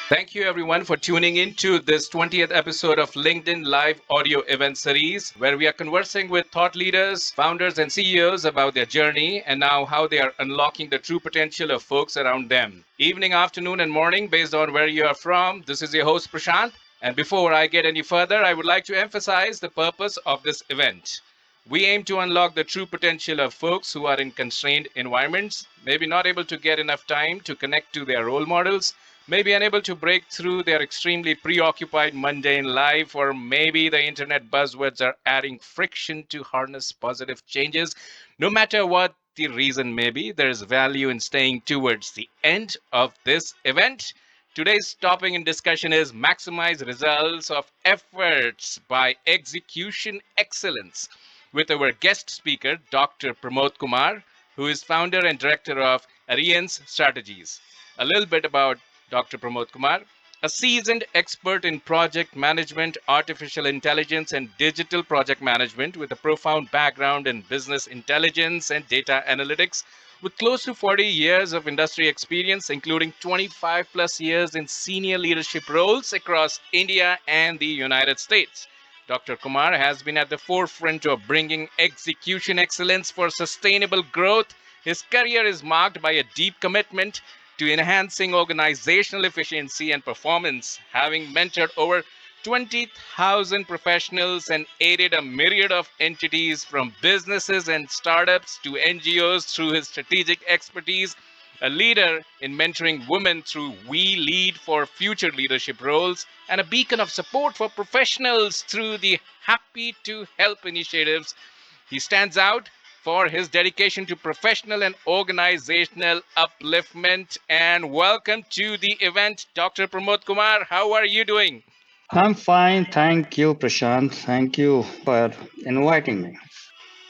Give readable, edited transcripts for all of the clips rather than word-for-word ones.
Thank you, everyone, for tuning in to this 20th episode of LinkedIn Live audio event series, where we are conversing with thought leaders, founders, and CEOs about their journey and now how they are unlocking the true potential of folks around them. Evening, afternoon, and morning, based on where you are from. This is your host, Prashant. And before I get any further, I would like to emphasize the purpose of this event. We aim to unlock the true potential of folks who are in constrained environments, maybe not able to get enough time to connect to their role models, maybe unable to break through their extremely preoccupied mundane life, or maybe the internet buzzwords are adding friction to harness positive changes. No matter what the reason may be, there is value in staying towards the end of this event. Today's topic in discussion is maximize results of efforts by execution excellence with our guest speaker, Dr. Pramod Kumar, who is founder and director of Arience Strategies. A little bit about Dr. Pramod Kumar, a seasoned expert in project management, artificial intelligence, and digital project management with a profound background in business intelligence and data analytics. With close to 40 years of industry experience, including 25 plus years in senior leadership roles across India and the United States. Dr. Kumar has been at the forefront of bringing execution excellence for sustainable growth. His career is marked by a deep commitment to enhancing organizational efficiency and performance, having mentored over 20,000 professionals and aided a myriad of entities from businesses and startups to NGOs through his strategic expertise, a leader in mentoring women through We Lead for future leadership roles, and a beacon of support for professionals through the Happy to Help initiatives. He stands out for his dedication to professional and organizational upliftment. And welcome to the event, Dr. Pramod Kumar. How are you doing? I'm fine. Thank you, Prashant. Thank you for inviting me.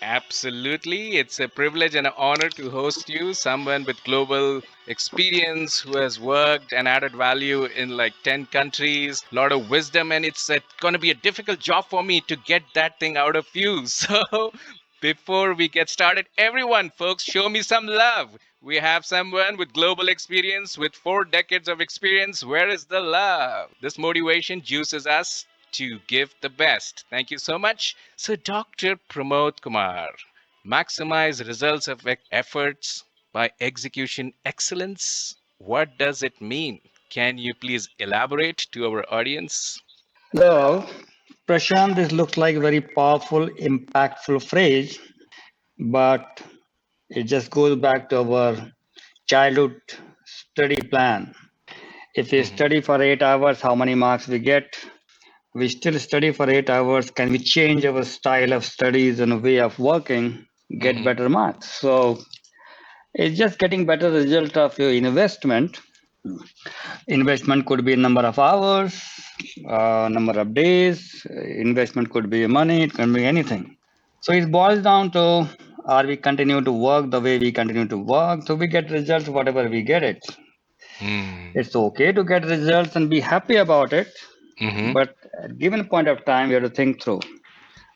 Absolutely. It's a privilege and an honor to host you, someone with global experience who has worked and added value in like 10 countries, a lot of wisdom, and it's going to be a difficult job for me to get that thing out of you. So, before we get started, everyone, folks, show me some love. We have someone with global experience, with 4 decades of experience. Where is the love? This motivation juices us to give the best. Thank you so much. So, Dr. Pramod Kumar, maximize results of efforts by execution excellence. What does it mean? Can you please elaborate to our audience? Well, Prashant, this looks like a very powerful, impactful phrase, but it just goes back to our childhood study plan. If we Mhm, study for 8 hours, how many marks we get? We still study for 8 hours. Can we change our style of studies and way of working, get mhm, better marks? So it's just getting better result of your investment. Investment could be number of hours, number of days. Investment could be money. It can be anything. So it boils down to are we continue to work the way we continue to work? So we get results whatever we get it. mm, It's okay to get results and be happy about it. mhm, But at given point of time, we have to think through: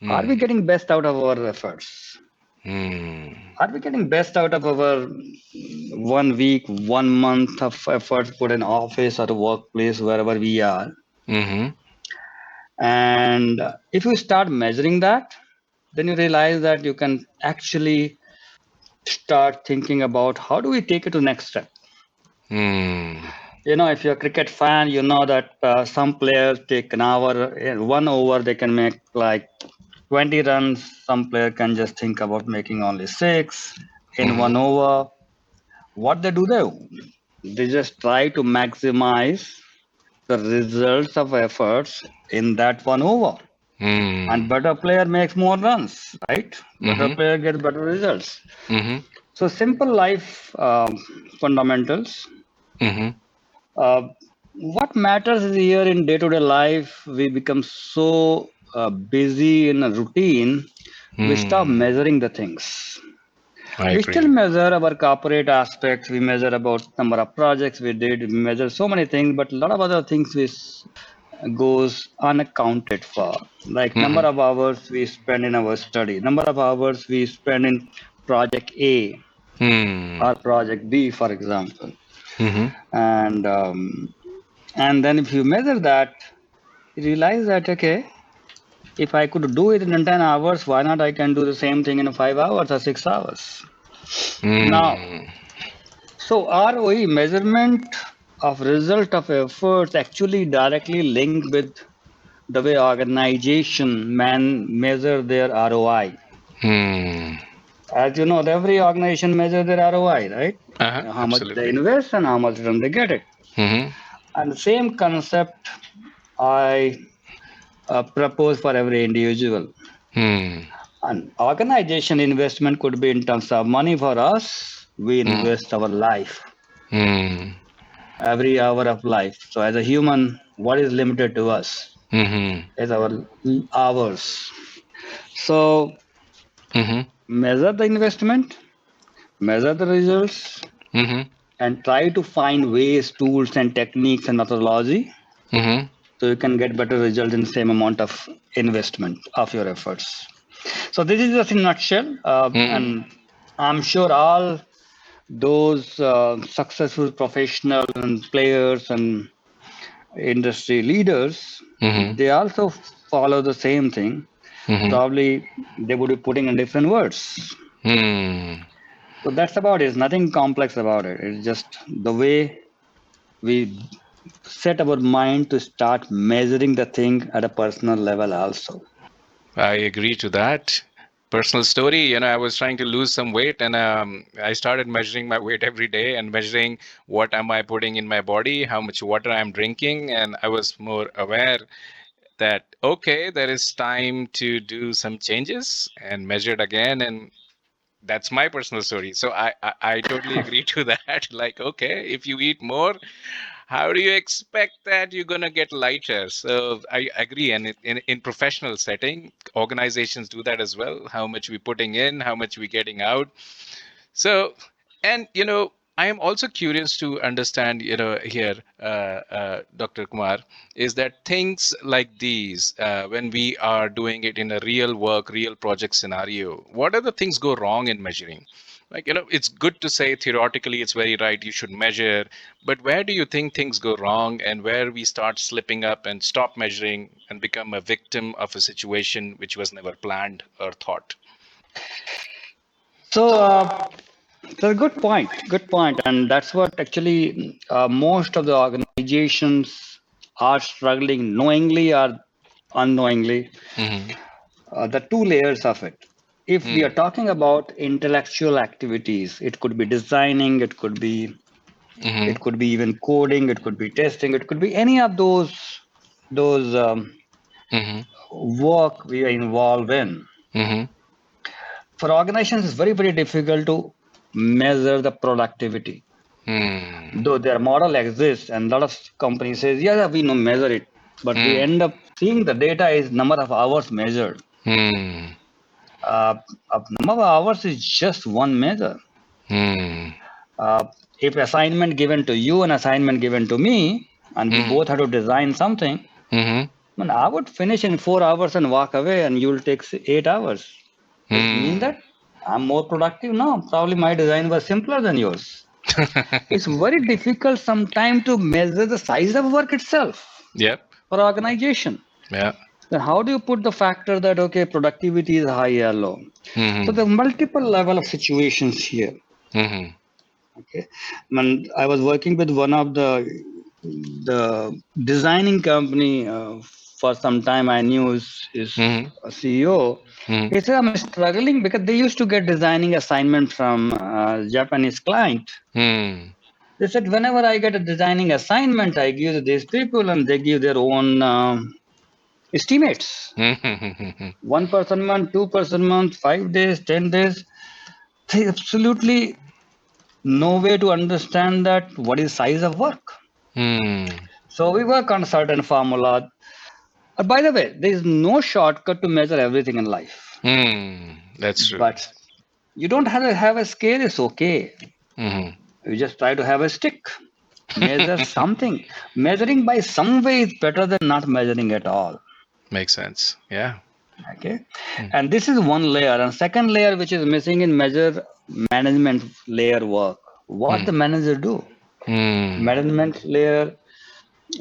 are we mm, getting best out of our efforts? mm, Are we getting best out of our 1 week, 1 month of efforts put in office or workplace, wherever we are? mhm, And if you start measuring that, then you realize that you can actually start thinking about how do we take it to next step. mm, If you're a cricket fan, you know that some players take an hour, 1 over, they can make like 20 runs. Some player can just think about making only six in mhm, 1 over. What they do, they just try to maximize the results of efforts in that 1 over. And mm, better player makes more runs, right? Better mhm, player gets better results. mhm, So simple life fundamentals. mhm, Uh, what matters is here in day-to-day life, we become so busy in a routine, we stop mm. measuring the things. I We still agree. measure our corporate aspects. We measure about number of projects we did. We measure so many things, but a lot of other things goes unaccounted for, like number Mhm, of hours we spend in our study, number of hours we spend in project A mm, or project B, for example. mhm, And And then if you measure that, you realize that, okay, if I could do it in 10 hours, why not I can do the same thing in 5 hours or 6 hours? Now, Hmm. so ROE, measurement of result of efforts, actually directly linked with the way organization measure their ROI. Hmm. As you know, every organization measure their ROI, right? How much they Absolutely. invest and how much return they get it. Hmm. And the same concept I propose for every individual. Hmm. An organization investment could be in terms of money. For us, we Hmm. invest our life, Hmm. every hour of life. So as a human, what is limited to us Hmm. is our hours. So Hmm. measure the investment, measure the results, Hmm. and try to find ways, tools, and techniques and methodology Hmm. so you can get better results in the same amount of investment of your efforts. So this is just in a nutshell, Hmm. and I'm sure all those successful professionals and players and industry leaders, Hmm. they also follow the same thing. Hmm. Probably they would be putting in different words. Hmm. So that's about it. It's nothing complex about it. It's just the way we set our mind to start measuring the thing at a personal level also. I agree to that. Personal story, I was trying to lose some weight, and I started measuring my weight every day and measuring what am I putting in my body, how much water I'm drinking, and I was more aware that okay, there is time to do some changes and measure it again, and that's my personal story. So I totally agree to that. Like, okay, if you eat more, how do you expect that you're gonna get lighter? So I agree, and in professional setting, organizations do that as well. How much we putting in, how much we getting out. So, and I am also curious to understand, here, Dr. Kumar, is that things like these, when we are doing it in a real work, real project scenario, what are the things go wrong in measuring? Like, it's good to say theoretically it's very right, you should measure, but where do you think things go wrong and where we start slipping up and stop measuring and become a victim of a situation which was never planned or thought? So, that's a good point. Good point, and that's what actually most of the organizations are struggling, knowingly or unknowingly. Mm-hmm. The two layers of it. If we are Mm-hmm. talking about intellectual activities, it could be designing, it could be even coding, it could be testing, it could be any of those Mm-hmm. work we are involved in. Mm-hmm. For organizations, it's very difficult to measure the productivity. Hmm. Though their model exists, and a lot of companies says, yeah, we know measure it, but we Hmm. end up seeing the data is number of hours measured. Hmm. Uh, Number of hours is just one measure. Hmm. Uh, if assignment given to you and assignment given to me, and we Hmm. both have to design something, Hmm. man, I would finish in 4 hours and walk away, and you'll take 8 hours. Does it mean Hmm. that I'm more productive? No, probably my design was simpler than yours. It's very difficult sometimes to measure the size of work itself Yep. for organization. Yeah. Then how do you put the factor that okay, productivity is high or low? So Hmm. the multiple level of situations here. Hmm. Okay, I was working with one of the designing company for some time. I knew his Hmm. CEO. Hmm. He said I'm struggling because they used to get designing assignment from Japanese client. Hmm. They said whenever I get a designing assignment, I give to these people and they give their own estimates. Hmm. 1 person month, 2 person month, 5 days, 10 days. They absolutely no way to understand that what is size of work. Hmm. So we work on a certain formula. By the way, there is no shortcut to measure everything in life. Hmm. That's true. But you don't have to have a scale, it's okay. Hmm. You just try to have a stick. Measure something. Measuring by some way is better than not measuring at all. Makes sense. Yeah. Okay. And this is one layer. And second layer, which is missing in measure management layer work. What Hmm. the manager do? Hmm. Management layer.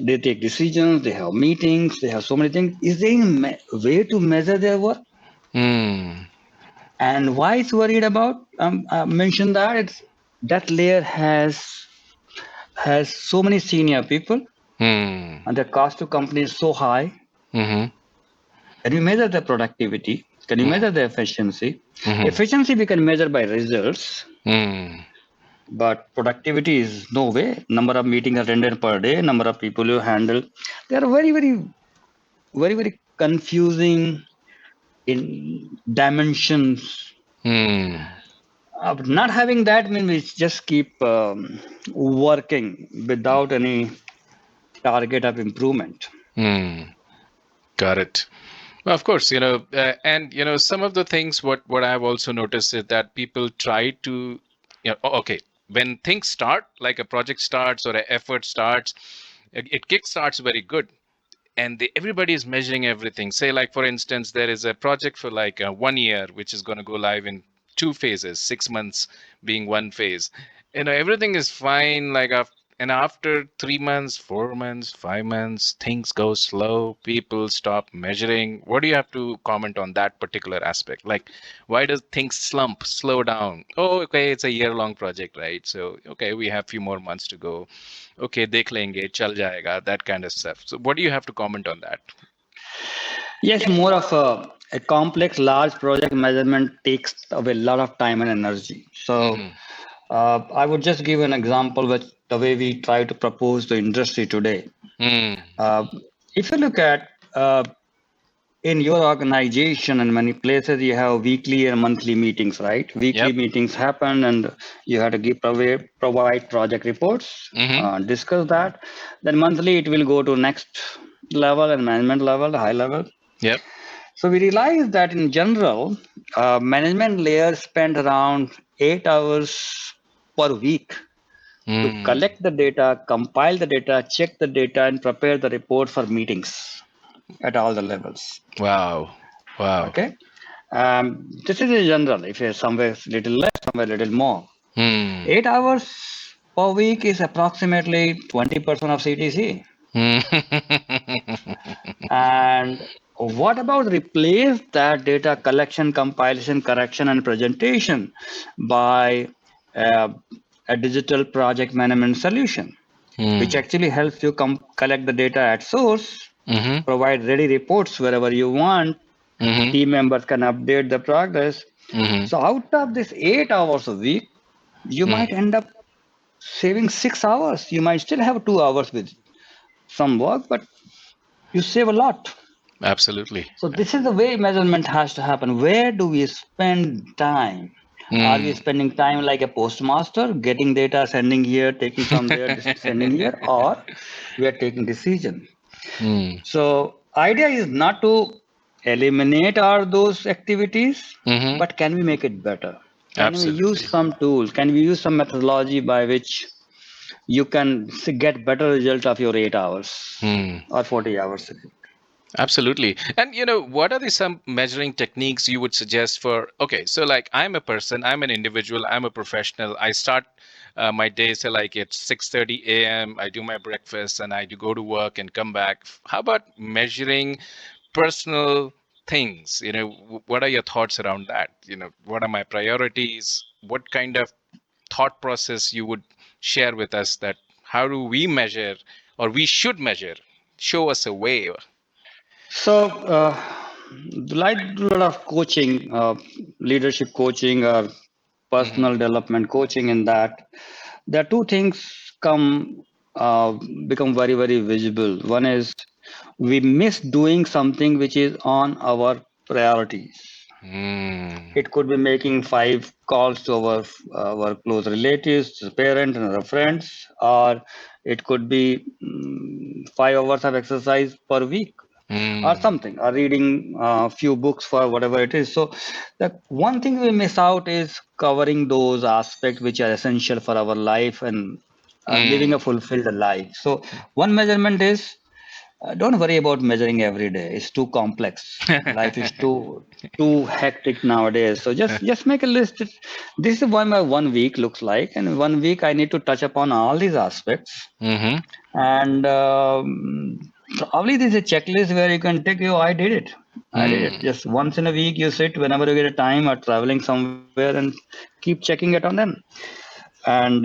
They take decisions, they have meetings, they have so many things. Is there a way to measure their work? Hmm. And why it's worried about? I mentioned that that layer has so many senior people, Hmm. and the cost to company is so high. Hmm. Can you measure the productivity? Can you Hmm. measure the efficiency? Hmm. Efficiency we can measure by results, Hmm. but productivity is no way. Number of meetings attended per day, number of people you handle. They are very confusing in dimensions. Hmm. Not having that means we just keep working without any target of improvement. Hmm. Got it. Well, of course, and some of the things what I've also noticed is that people try to, okay, when things start, like a project starts or an effort starts, it kick starts very good, and everybody is measuring everything. Say, like for instance, there is a project for like 1 year, which is going to go live in two phases, 6 months being one phase. Everything is fine. And after 3 months, 4 months, 5 months, things go slow. People stop measuring. What do you have to comment on that particular aspect? Like, why does things slump, slow down? Oh, okay, it's a year-long project, right? So, okay, we have few more months to go. Okay, देख लेंगे, चल जाएगा, that kind of stuff. So what do you have to comment on that? Yes, more of a complex, large project measurement takes away a lot of time and energy. So Mm-hmm. I would just give an example with the way we try to propose the industry today. Mm. Uh, if you look at in your organization and many places, you have weekly and monthly meetings, right? Weekly Yep. meetings happen, and you have to provide project reports, Mm-hmm. discuss that. Then monthly, it will go to next level and management level, high level. Yep. So we realized that in general, management layers spend around 8 hours per week to Mm. collect the data, compile the data, check the data, and prepare the report for meetings at all the levels. Wow. Wow. Okay. This is in general. If it's somewhere little less, somewhere little more. Mm. 8 hours per week is approximately 20% of CTC. Mm. And what about replace that data collection, compilation, correction, and presentation by uh, a digital project management solution, which Mm. actually helps you collect the data at source, Mm-hmm. provide ready reports wherever you want. Mm-hmm. Team members can update the progress. Mm-hmm. So out of this 8 hours a week, you Mm. might end up saving 6 hours. You might still have 2 hours with some work, but you save a lot. Absolutely. So this is the way measurement has to happen. Where do we spend time? Are we Mm. spending time like a postmaster, getting data, sending here, taking from there, sending here, or we are taking decision? Mm. So idea is not to eliminate all those activities, Mm-hmm. but can we make it better? Can we use Absolutely. some tools? Can we use some methodology by which you can get better result of your 8 hours Mm. or 40 hours a week? Absolutely. And what are the some measuring techniques you would suggest for, okay, so like I'm a person, I'm an individual, I'm a professional. I start my day, say like it's 6:30 a.m. I do my breakfast and I do go to work and come back. How about measuring personal things? What are your thoughts around that? What are my priorities? What kind of thought process you would share with us, that how do we measure, or we should measure? Show us a way. So, like do a lot of coaching, leadership coaching, or Mhm. personal development coaching. In that, there are two things come become very visible. One is we miss doing something which is on our priorities. Mm. It could be making 5 calls to our close relatives, to parents, and other friends, or it could be 5 hours of exercise per week, or Mm. something, or reading a few books for whatever it is. So, the one thing we miss out is covering those aspects which are essential for our life and living a Mm. fulfilled life. So, one measurement is Don't worry about measuring every day. It's too complex. Life is too hectic nowadays. So just make a list. This is what my 1 week looks like, and 1 week I need to touch upon all these aspects. Mm-hmm. And probably there's a checklist where you can take. Oh, I did it. I did it. Mm. Just once in a week, you sit whenever you get a time or traveling somewhere and keep checking it on them. And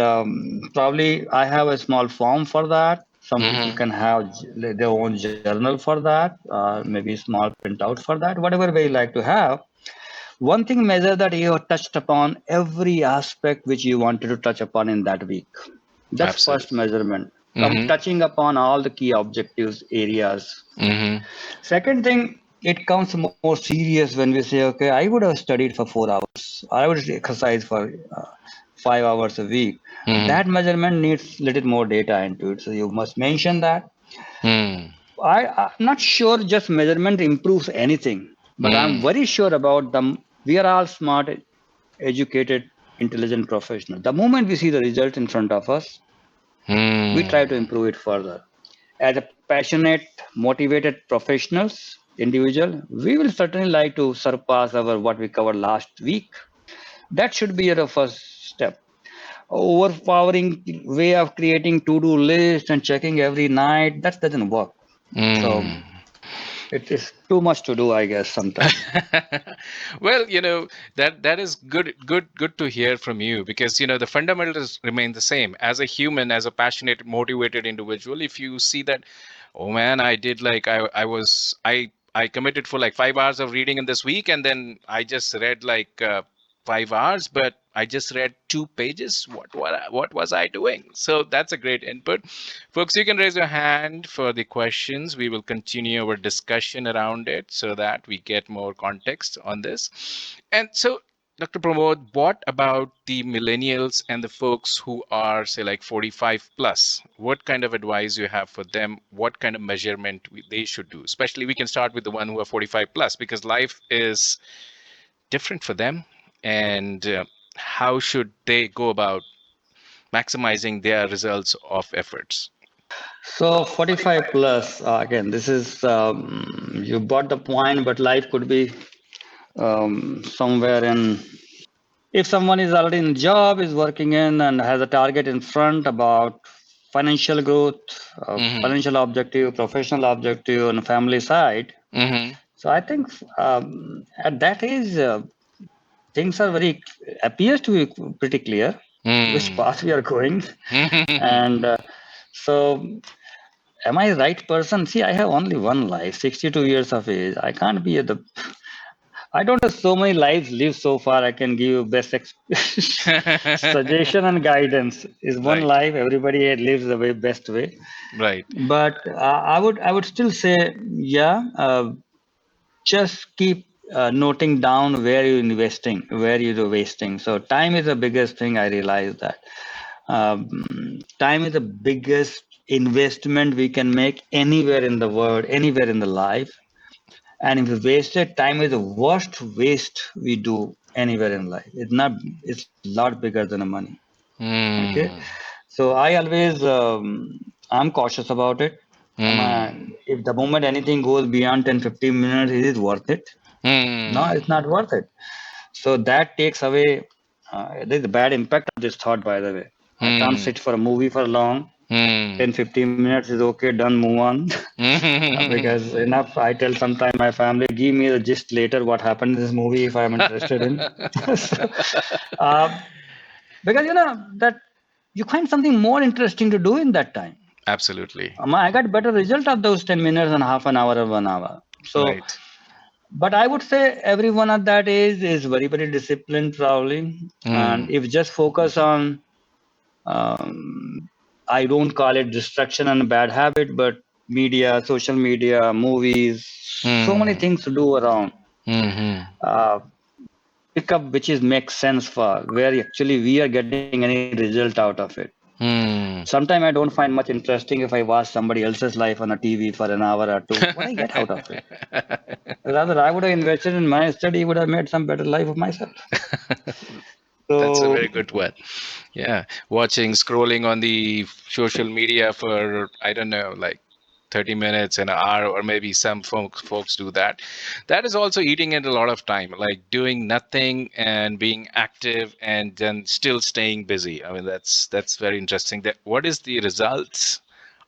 probably I have a small form for that. Some people Mm-hmm. can have their own journal for that, maybe small printout for that, whatever way you like to have. One thing measure that you have touched upon every aspect which you wanted to touch upon in that week. That's first Absolutely. measurement. Mm-hmm. Touching upon all the key objectives areas. Mm-hmm. Second thing, it comes more serious when we say, okay, I would have studied for 4 hours. I would exercise for 5 hours a week. Mm-hmm. That measurement needs little more data into it. So you must mention that. Mm. I'm not sure just measurement improves anything, but I'm Mm. very sure about them. We are all smart, educated, intelligent professionals. The moment we see the result in front of us, we try to Mm. improve it further. As a passionate, motivated professionals, individual, we will certainly like to surpass our what we covered last week. That should be your first step. Overpowering way of creating to-do list and checking every night, that doesn't work. So Mm. it is too much to do, I guess, sometimes. Well, that is good to hear from you, because the fundamentals remain the same. As a human, as a passionate, motivated individual, if you see that, oh man, I did like I committed for like 5 hours of reading in this week, and then I just read like 5 hours, but I just read 2 pages. What was I doing? So that's a great input. Folks, you can raise your hand for the questions. We will continue our discussion around it so that we get more context on this. And so, Dr. Pramod, what about the millennials and the folks who are, say, like 45 plus? What kind of advice you have for them? What kind of measurement they should do? Especially, we can start with the one who are 45 plus, because life is different for them. And how should they go about maximizing their results of efforts? So 45 plus, again, this is, you brought the point, but life could be somewhere in. If someone is already in job, is working in and has a target in front about financial growth, Mm-hmm. financial objective, professional objective, and family side. Mm-hmm. So I think at that age, things are very appears to be pretty clear which Mm. path we are going, and so am I right person? See, I have only one life, 62 years of age. I can't be at the. I don't have so many lives lived so far. I can give you best suggestion and guidance. Is one Right, life everybody lives the way best way, right. but I would still say yeah. Just keep noting down where you're investing, where you're wasting. So time is the biggest thing. I realize that time is the biggest investment we can make anywhere in the world, anywhere in the life. And if we wasted time is the worst waste we do anywhere in life. It's not. It's a lot bigger than the money. Okay. Mm. So I always I'm cautious about it. Mm. If the moment anything goes beyond 10-15 minutes, is it worth it? No, Mm. it's not worth it. So that takes away. There's a bad impact of this thought, by the way. I can't Mm. sit for a movie for long. Mm. 10-15 minutes is okay, done, move on. Because enough, I tell sometime my family, give me the gist later what happened in this movie if I'm interested in. So, uh, because that you find something more interesting to do in that time. Absolutely. I got better result of those 10 minutes and half an hour or 1 hour. So, Right. but I would say everyone at that age is very, very disciplined, probably. And Mm. if just focus on, um, I don't call it distraction and bad habit, but media, social media, movies, so many Mm. things to do around. Mm-hmm. Uh, Pick up which is makes sense for where actually we are getting any result out of it. Mm. Sometimes I don't find much interesting if I watch somebody else's life on a TV for an hour or two. What I get out of it? Rather, I would have invested in my study, would have made some better life of myself. That's a So very good one. Yeah. Watching, scrolling on the social media for, I don't know, like 30 minutes, an hour, or maybe some folks do that. That is also eating in a lot of time, like doing nothing and being active and then still staying busy. I mean, that's very interesting. That what is the results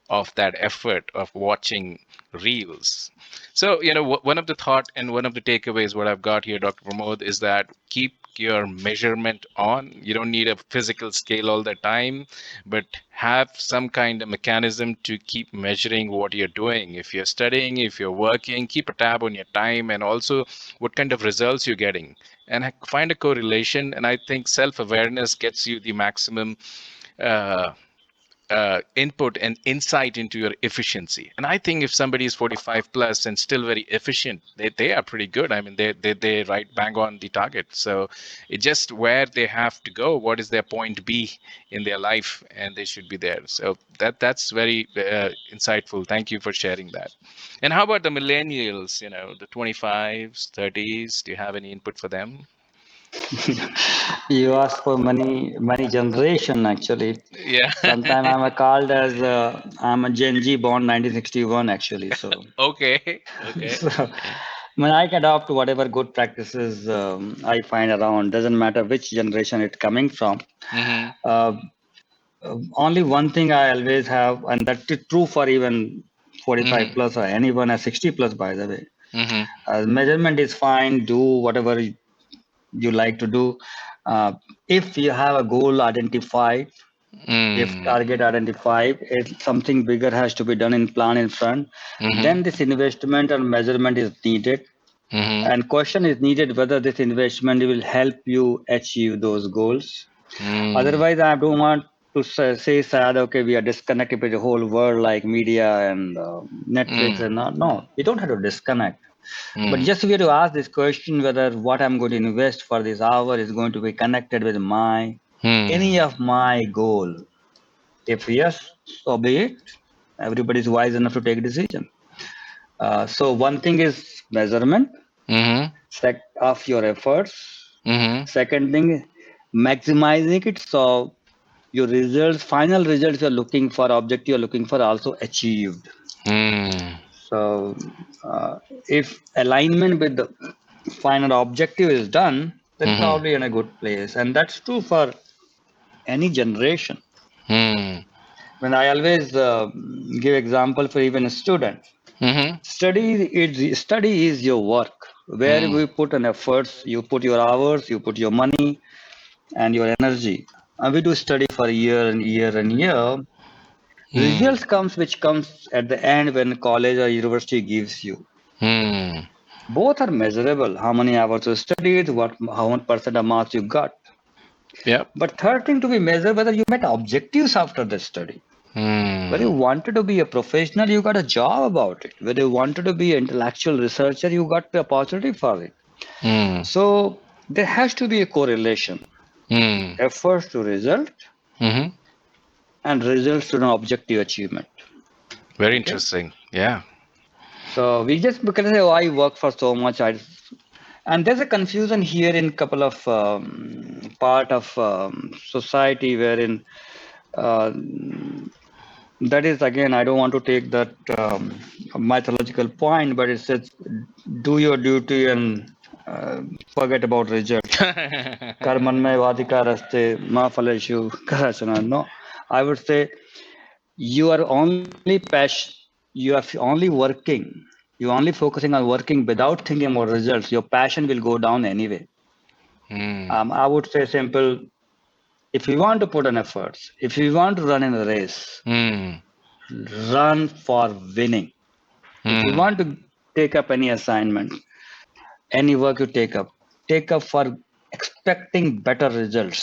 of that effort of watching reels? So, one of the thought and one of the takeaways what I've got here, Dr. Pramod, is that keep your measurement on. You don't need a physical scale all the time, but have some kind of mechanism to keep measuring what you're doing. If you're studying, if you're working, keep a tab on your time and also what kind of results you're getting, and find a correlation. And I think self-awareness gets you the maximum uh, input and insight into your efficiency. And I think if somebody is 45 plus and still very efficient, they are pretty good. I mean, they right bang on the target. So it's just where they have to go. What is their point B in their life, and they should be there. So that's very insightful. Thank you for sharing that. And how about the millennials? The 25s, 30s. Do you have any input for them? You ask for money generation actually. Yeah. Sometimes called as I'm a Gen Z born 1961 actually. So, Okay. Okay. so I can adopt whatever good practices I find around. Doesn't matter which generation it's coming from. Mm-hmm. Uh, Only one thing I always have, and that's true for even 45 Mm-hmm. plus or anyone at 60 plus, by the way. Mm-hmm. Measurement is fine. Do whatever you like to do. Uh, if you have a goal identified, if Mm. target identified, if something bigger has to be done in plan in front, Mhm. then this investment and measurement is needed. Mhm. And question is needed whether this investment will help you achieve those goals. Mm. Otherwise, I don't want to say sad, okay, we are disconnected with the whole world like media and Netflix Mm. and not. No, you don't have to disconnect. But Mm. just we have to ask this question whether what I'm going to invest for this hour is going to be connected with any Mm. of my goal. If yes, so be it. Everybody is wise enough to take a decision. So one thing is measurement Mhm. of your efforts. Mhm. Second thing, maximizing it so your results, final results you're looking for, objective you're looking for, also achieved. Mm. So if alignment with the final objective is done, then Mhm. probably in a good place, and that's true for any generation. Mm. When I always give example for even a student, Mhm. study is your work. Where Mm. we put an efforts, you put your hours, you put your money and your energy. And we do study for year and year and year. Mm. Results comes which comes at the end when college or university gives you. Mm. Both are measurable. How many hours you studied, how much percent of marks you got. Yep. But third thing to be measured whether you met objectives after the study. Whether you Mm. wanted to be a professional, you got a job about it. Whether you wanted to be an intellectual researcher, you got the opportunity for it. Mm. So there has to be a correlation. Mm. Efforts to result Mhm. and results to an objective achievement. Very Okay. interesting. Yeah. So we just because say, oh, I work for so much, and there's a confusion here in couple of part of society wherein uh, that is again I don't want to take that mythological point, but it says do your duty and forget about result. Karmanmay vadika raste ma phaleshu karachana. No, I would say you are only you are only working, you're only focusing on working without thinking about results. Your passion will go down anyway. Mm. I would say simple. If you want to put an efforts, if you want to run in a race, Mm. run for winning. If you Mm. want to take up any assignment, any work you take up for expecting better results.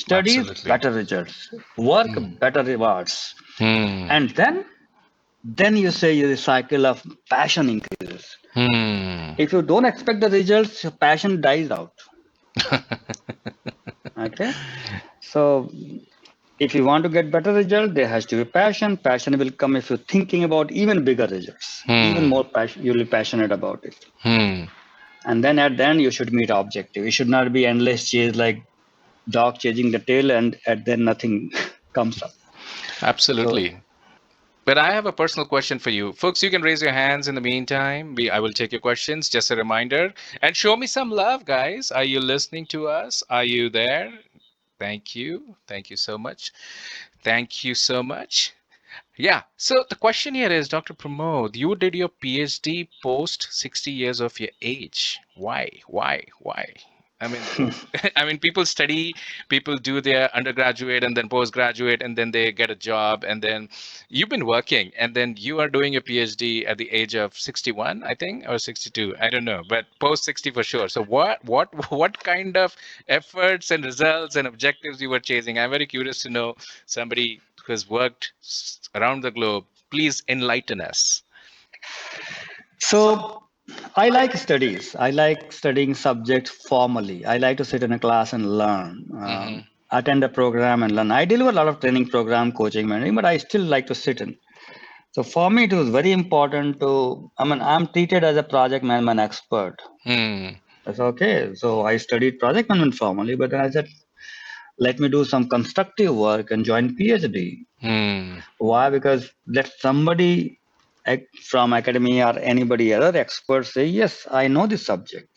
Studies, Absolutely. better results. Work, Mm. better rewards. Mm. And then you say your cycle of passion increases. Mm. If you don't expect the results, your passion dies out. Okay. So if you want to get better result, there has to be passion. Passion will come if you're thinking about even bigger results, even Mm. more passion. You'll be passionate about it. Mm. And then at the end, you should meet objective. It should not be endless chase like dog chasing the tail, and at then nothing comes up. So Absolutely. But I have a personal question for you. Folks, you can raise your hands in the meantime. I will take your questions. Just a reminder. And show me some love, guys. Are you listening to us? Are you there? Thank you. Thank you so much. Thank you so much. Yeah. So the question here is, Dr. Pramod, you did your PhD post 60 years of your age. Why? Why? Why? I mean, I mean, people study, people do their undergraduate and then postgraduate, and then they get a job, and then you've been working, and then you are doing your PhD at the age of 61, I think, or 62. I don't know, but post 60 for sure. So what kind of efforts and results and objectives you were chasing? I'm very curious to know somebody who has worked around the globe. Please enlighten us. So I like studies. I like studying subjects formally. I like to sit in a class and learn, Mm-hmm. attend a program and learn. I deliver a lot of training program, coaching, mentoring, but I still like to sit in. So for me, it was very important to, I mean, I'm treated as a project management expert. Hmm. That's okay. So I studied project management formally, but then I said, let me do some constructive work and join PhD. Hmm. Why? Because let somebody from academia or anybody other expert say, yes, I know this subject.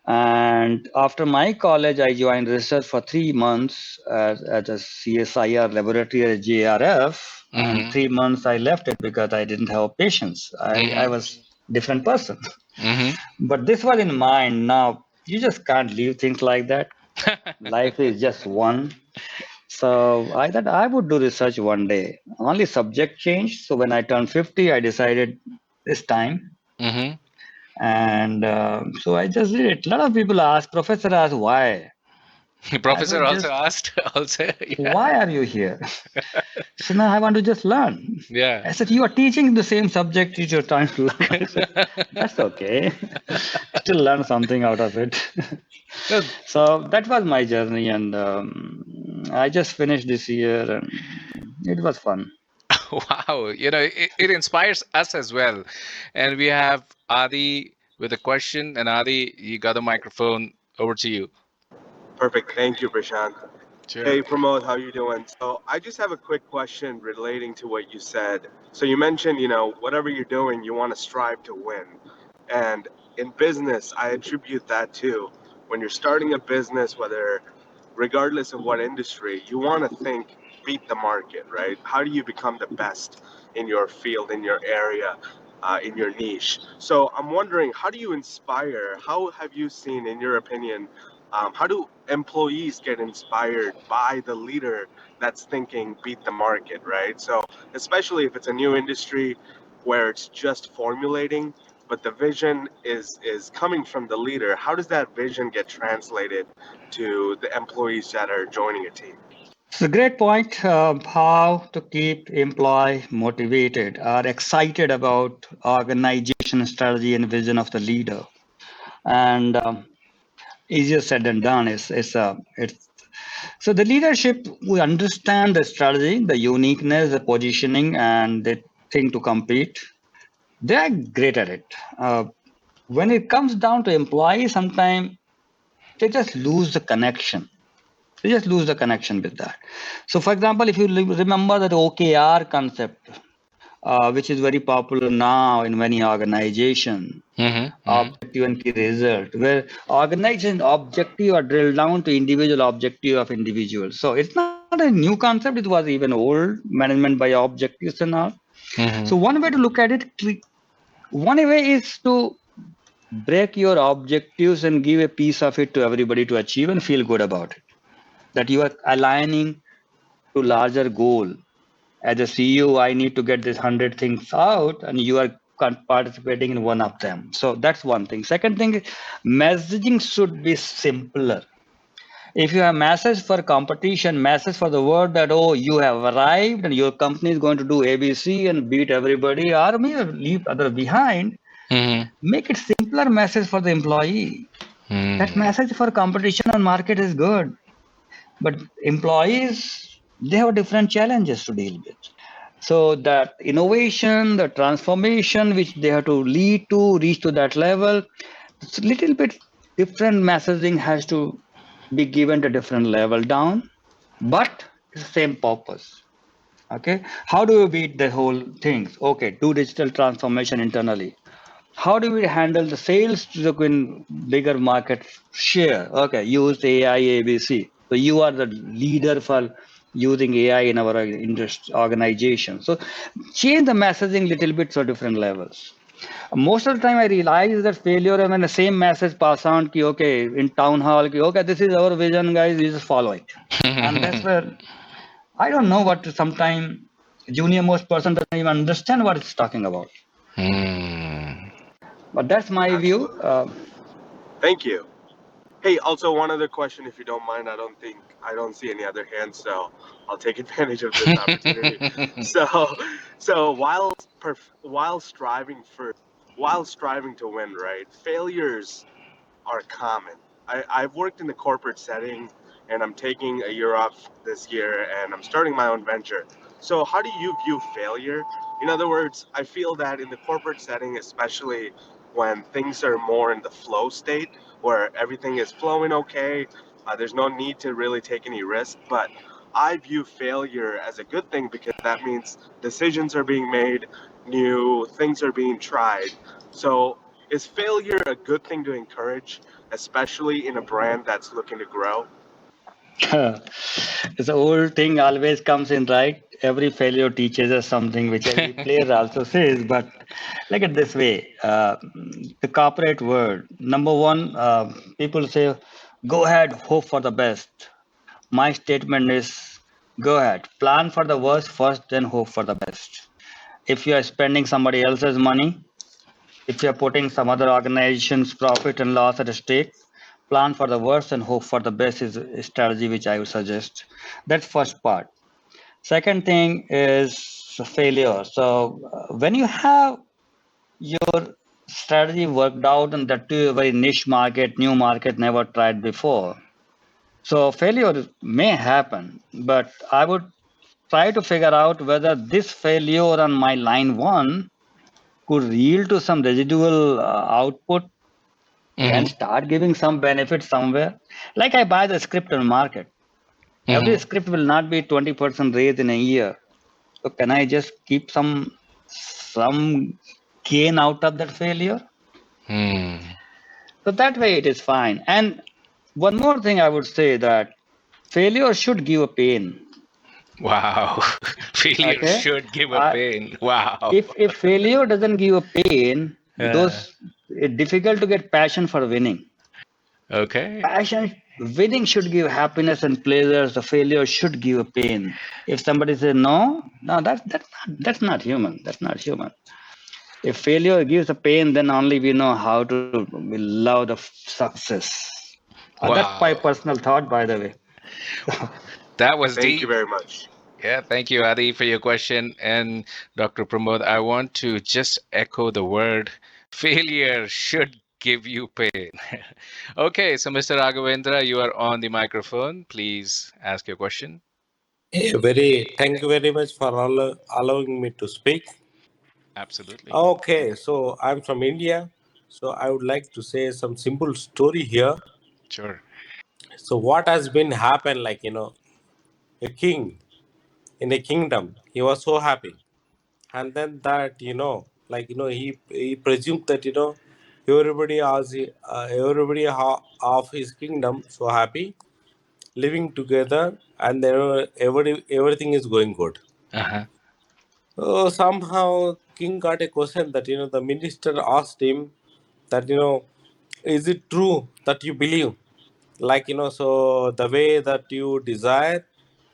And after my college, I joined research for 3 months at a CSIR laboratory at JRF. And Mm-hmm. 3 months I left it because I didn't have patience. I Mm-hmm. was different person. Mm-hmm. But this was in mind. Now you just can't leave things like that. Life is just one. So I thought I would do research one day. Only subject changed. So when I turned 50, I decided it's time. Mm-hmm. And so I just did it. A lot of people ask, professor asked, why? I Professor said, also just, asked, also, yeah. why are you here? So now I want to just learn. Yeah. I said, you are teaching the same subject which you're trying to learn. I said, that's okay. Still learn something out of it. No, So that was my journey. And I just finished this year and it was fun. wow. It inspires us as well. And we have Adi with a question. And Adi, you got the microphone. Over to you. Perfect. Thank you, Prashant. Sure. Hey, Pramod, how you doing? So I just have a quick question relating to what you said. So you mentioned, whatever you're doing, you want to strive to win. And in business, I attribute that to when you're starting a business, whether regardless of what industry, you want to think beat the market, right? How do you become the best in your field, in your area, in your niche? So I'm wondering, how do you inspire? How have you seen, in your opinion, how do employees get inspired by the leader that's thinking beat the market, right? So especially if it's a new industry where it's just formulating, but the vision is coming from the leader. How does that vision get translated to the employees that are joining a team? It's a great point. How to keep employee motivated or excited about organization strategy and vision of the leader. And easier said than done. It's so the leadership. We understand the strategy, the uniqueness, the positioning, and the thing to compete. They are great at it. When it comes down to employees, sometimes they just lose the connection. They just lose the connection with that. So, for example, if you remember that OKR concept, which is very popular now in many organizations, Mm-hmm. Mm-hmm. objective and key result, where organization objective are drilled down to individual objective of individuals. So it's not a new concept. It was even old management by objectives and all. So Mm-hmm. one way to look at it, one way is to break your objectives and give a piece of it to everybody to achieve and feel good about it. That you are aligning to larger goal. As a CEO, I need to get this 100 things out, and you are participating in one of them. So that's one thing. Second thing, messaging should be simpler. If you have message for competition, message for the world that, oh, you have arrived and your company is going to do ABC and beat everybody, or maybe leave other behind, Mm-hmm. make it simpler message for the employee. That Mm-hmm. message for competition and market is good, but employees, they have different challenges to deal with. So that innovation, the transformation which they have to lead to reach to that level, it's a little bit different messaging has to be given to different level down, but it's the same purpose. Okay, how do we beat the whole things? Okay, do digital transformation internally. How do we handle the sales to the bigger market share? Okay, use AI ABC. So you are the leader for using AI in our industry organization. So change the messaging little bit so different levels. Most of the time I realize that failure when the same message pass on ki, okay, in town hall ki, okay, this is our vision guys, you just follow it. And that's where I don't know what sometime junior most person doesn't even understand what it's talking about. But that's my view. Absolutely. Thank you. Hey, also one other question, if you don't mind. I don't see any other hands, so I'll take advantage of this opportunity. So, so while striving while striving to win, right? Failures are common. I've worked in the corporate setting, and I'm taking a year off this year and I'm starting my own venture. So, how do you view failure? In other words, I feel that in the corporate setting, especially when things are more in the flow state where everything is flowing okay, there's no need to really take any risk. But I view failure as a good thing because that means decisions are being made, new things are being tried. So, is failure a good thing to encourage, especially in a brand that's looking to grow? It's an old thing always comes in, right? Every failure teaches us something, which every player also says. But look at this way: the corporate world. Number one, people say, "Go ahead, hope for the best." My statement is, "Go ahead, plan for the worst first, then hope for the best." If you are spending somebody else's money, if you are putting some other organization's profit and loss at stake, plan for the worst and hope for the best is a strategy which I would suggest. That's first part. Second thing is failure. So when you have your strategy worked out and that too a very niche market, new market, never tried before. So failure may happen, but I would try to figure out whether this failure on my line one could yield to some residual output and start giving some benefit somewhere. Like I buy the script on market. Every script will not be 20% raise in a year. So can I just keep some gain out of that failure? So that way it is fine. And one more thing I would say that failure should give a pain. Wow. Failure Okay. should give a Uh, pain. Wow. if failure doesn't give a pain, Uh, those it's difficult to get passion for winning. okay. Passion, winning should give happiness and pleasure. The failure should give a pain. If somebody says no, no, that's not human. That's not human. If failure gives a pain, then only we know how to we love the success. That's my Wow. personal thought, by the way. That was Thank you deep. very much. Yeah, thank you, Adi, for your question. And Dr. Pramod, I want to just echo the word failure should give you pain. Okay, so Mr. Raghavendra, you are on the microphone. Please ask your question. Thank you very much for allowing me to speak. Absolutely. Okay, so I'm from India. So I would like to say some simple story here. Sure. So what has been happened, like, a king in a kingdom, he was so happy. And then that, he presumed that, everybody of his kingdom so happy, living together, and everything is going good. Uh-huh. So somehow King got a question that the minister asked him that is it true that you believe, like so the way that you desire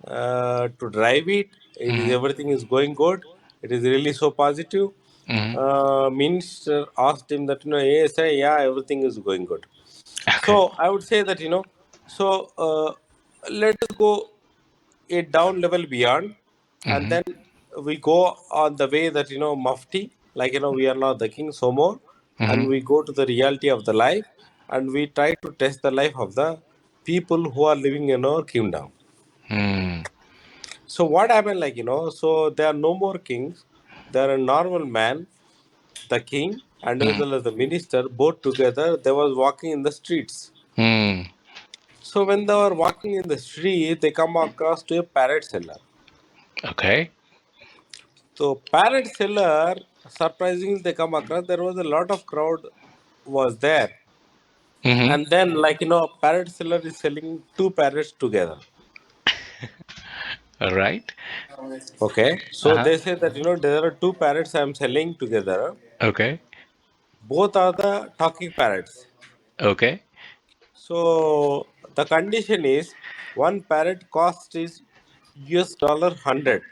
to drive it, it is Hmm. everything is going good, it is really so positive. Hmm. Minister asked him that yes, yeah, everything is going good. Okay. So I would say that let us go a down level beyond, and Hmm. then we go on the way that mufti, like we are not the king so more, and Hmm. we go to the reality of the life, and we try to test the life of the people who are living in our kingdom. Hmm. So what happened, like so there are no more kings, there are a normal man, the king, and as Hmm. well as the minister, both together they was walking in the streets. Hmm. So when they were walking in the street, they come across to a parrot seller. Okay. So parrot seller, surprisingly, they come across there was a lot of crowd was there, Mm-hmm. and then parrot seller is selling two parrots together. All right. Okay, so Uh-huh. they say that there are two parrots I am selling together. Okay. Both are the talking parrots. Okay. So the condition is one parrot cost is US dollar 100.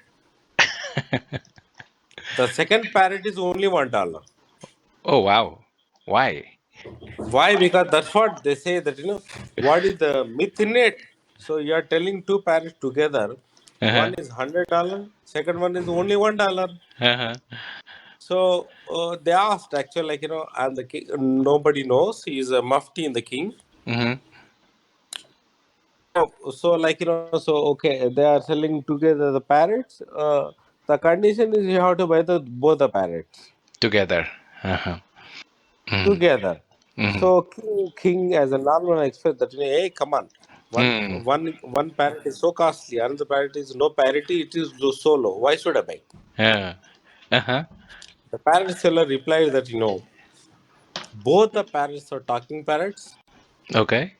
The second parrot is only $1. Oh, wow. Why? Why? Because that's what they say that what is the myth in it. So you are telling two parrots together, Uh-huh. one is $100, second one is only $1. Uh-huh. So they asked actually I'm the king. Nobody knows he is a mufti in the king. Mm-hmm. So so okay, they are selling together the parrots. The condition is you have to buy the both the parrots Together. Uh-huh. Mm-hmm. together. Mm-hmm. So king as a normal expert that hey come on, Hmm. one parrot is so costly, another parrot is no parity. It is solo. Why should I buy? Yeah. Uh-huh. The parrot seller replied that both the parrots are talking parrots, Okay.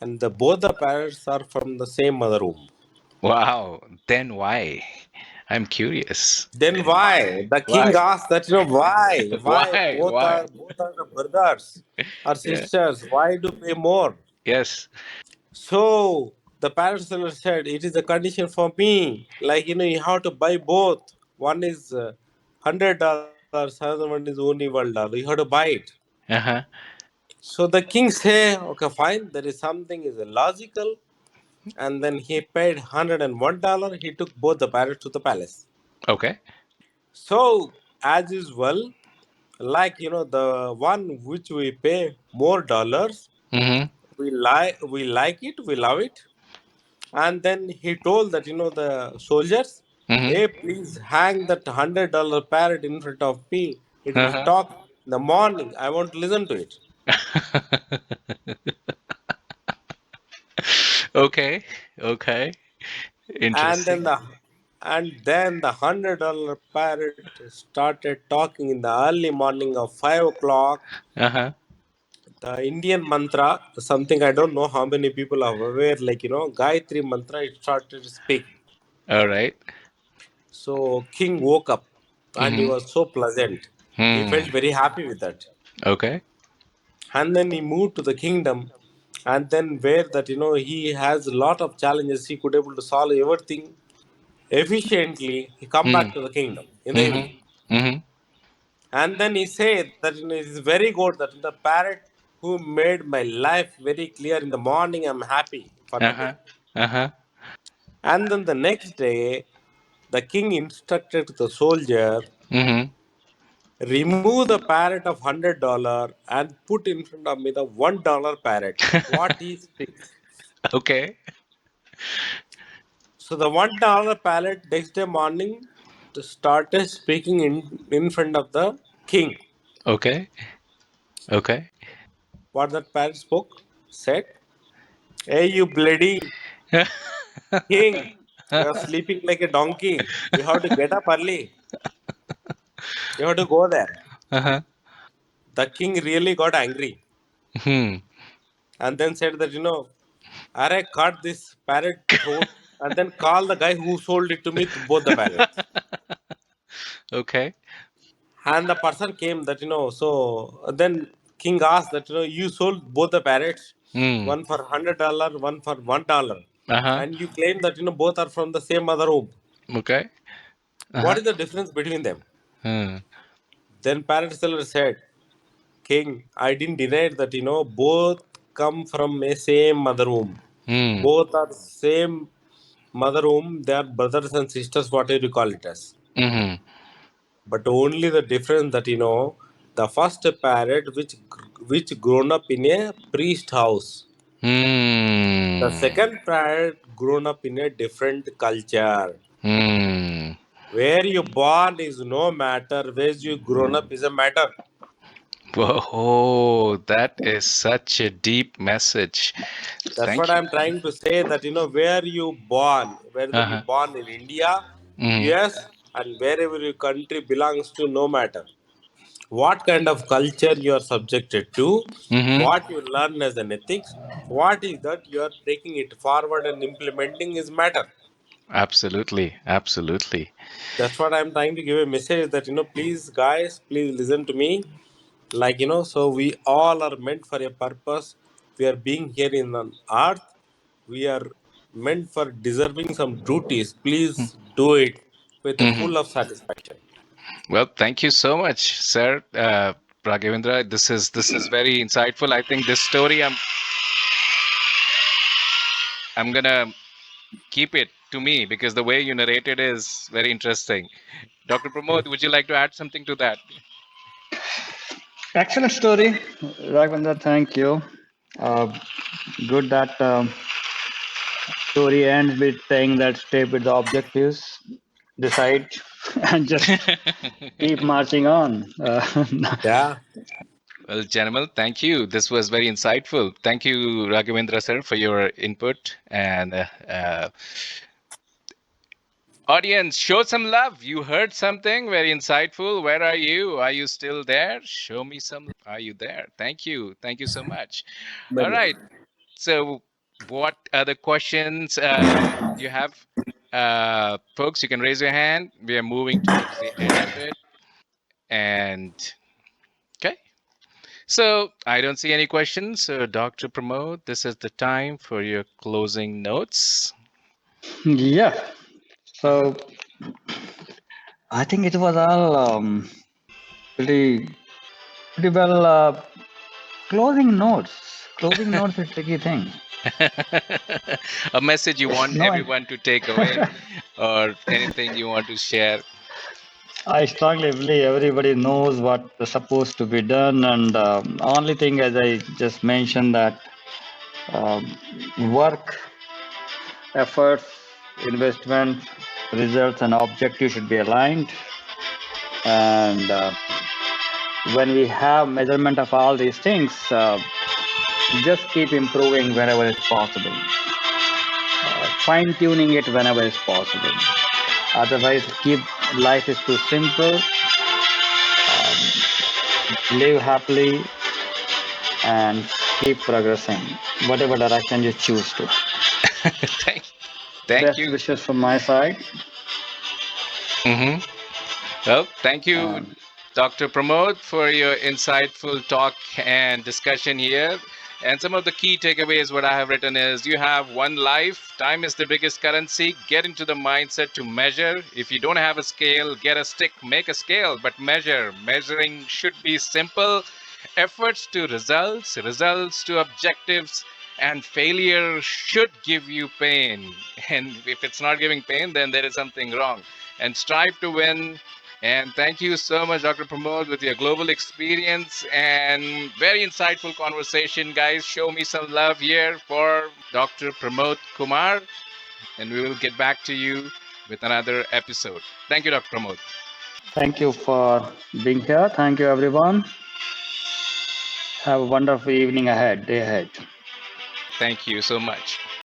and both the parrots are from the same mother womb. Wow. Then why? I'm curious. Then why? The king Why? asked that why Why? both Why? are the brothers or Yeah. sisters? Why do pay more? Yes. So the parrot seller said, "It is a condition for me. Like you have to buy both. One is $100, another one is only $1. You have to buy it." Uh-huh. So the king say, "Okay, fine. There is something is logical." And then he paid $101. He took both the parrots to the palace. Okay. So as usual, like the one which we pay more dollars, Mm-hmm. we like it, we love it. And then he told that the soldiers, Mm-hmm. hey, please hang that $100 parrot in front of me. It will Uh-huh. talk in the morning. I want to listen to it. Okay. Okay. And then Interesting. the $100 parrot started talking in the early morning of 5 o'clock. Uh-huh. The Indian mantra, something I don't know how many people are aware, Gayatri mantra, it started speaking. All right. So King woke up and he Mm-hmm. was so pleasant. He Hmm. felt very happy with that. Okay. And then he moved to the kingdom, and then where that he has a lot of challenges, he could able to solve everything efficiently. He come Hmm. back to the kingdom in the evening. Mm-hmm. Mm-hmm. And then he said that it is very good that the parrot who made my life very clear in the morning, I'm happy for the Uh-huh. day. Uh-huh. And then the next day, the king instructed the soldier Mm-hmm. remove the parrot of $100 and put in front of me the $1 parrot. What he speaks. Okay. So the $1 parrot next day morning started speaking in front of the king. Okay. Okay. What that parrot spoke said, hey, you bloody king, you are sleeping like a donkey. You have to get up early. You have to go there. Uh-huh. The king really got angry Hmm. and then said that, I cut this parrot throat and then call the guy who sold it to me to both the parrots. Okay. And the person came that, so then king asked that, you sold both the parrots, Hmm. one for $100, one for $1. Uh-huh. And you claim that, both are from the same mother womb. Okay. What Uh-huh. is the difference between them? Hmm. Then parrot seller said, king, I didn't deny that, both come from a same mother womb. Hmm. Both are same mother womb. They are brothers and sisters, whatever you call it as. Mm-hmm. But only the difference that the first parrot which grown up in a priest house, the Hmm. second parrot grown up in a different culture. Hmm. Where you born is no matter, where you grown up is a matter. Whoa, that is such a deep message. That's what Thank you. I'm trying to say, that where you born, whether you Uh-huh. born in India, Mm-hmm. US, and wherever your country belongs to, no matter what kind of culture you are subjected to, Mm-hmm. what you learn as an ethics, what is that you are taking it forward and implementing is matter. Absolutely. Absolutely. That's what I'm trying to give a message that, please guys, please listen to me. Like, so we all are meant for a purpose. We are being here in on earth. We are meant for deserving some duties. Please do it with a Mm-hmm. full of satisfaction. Well, thank you so much, sir, Raghavendra. This is very insightful. I think this story I'm gonna keep it to me because the way you narrate it is very interesting. Dr. Pramod, would you like to add something to that? Excellent story, Raghavendra. Thank you. Uh, Good that story ends with saying that stay with the objectives, decide, and just keep marching on. Yeah. Well, gentlemen, thank you. This was very insightful. Thank you, Raghavendra sir, for your input. And audience, show some love. You heard something very insightful. Where are you? Are you still there? Show me some love. Are you there? Thank you. Thank you so much. All right. So, what other questions you have? Folks, you can raise your hand. We are moving towards the end of it. And okay. So I don't see any questions. So Dr. Pramod, this is the time for your closing notes. Yeah. Uh-huh. So I think it was all pretty pretty well. Closing notes. Closing notes is a tricky thing. A message you want No, everyone to take away, or anything you want to share. I strongly believe everybody knows what is supposed to be done, and only thing, as I just mentioned, that um, work, efforts, investment, results, and objectives should be aligned. And when we have measurement of all these things, just keep improving whenever it's possible, fine tuning it whenever it's possible. Otherwise, keep life is too simple. Live happily and keep progressing, whatever direction you choose to. thank, thank Best you. wishes from my side. Hmm. Well, thank you, Um, Dr. Pramod, for your insightful talk and discussion here. And some of the key takeaways, what I have written is you have one life. Time is the biggest currency. Get into the mindset to measure. If you don't have a scale, get a stick, make a scale, but measure. Measuring should be simple. Efforts to results, results to objectives, and failure should give you pain. And if it's not giving pain, then there is something wrong. And strive to win. And thank you so much, Dr. Pramod, with your global experience and very insightful conversation, guys. Show me some love here for Dr. Pramod Kumar, and we will get back to you with another episode. Thank you, Dr. Pramod. Thank you for being here. Thank you, everyone. Have a wonderful evening ahead, day ahead. Thank you so much.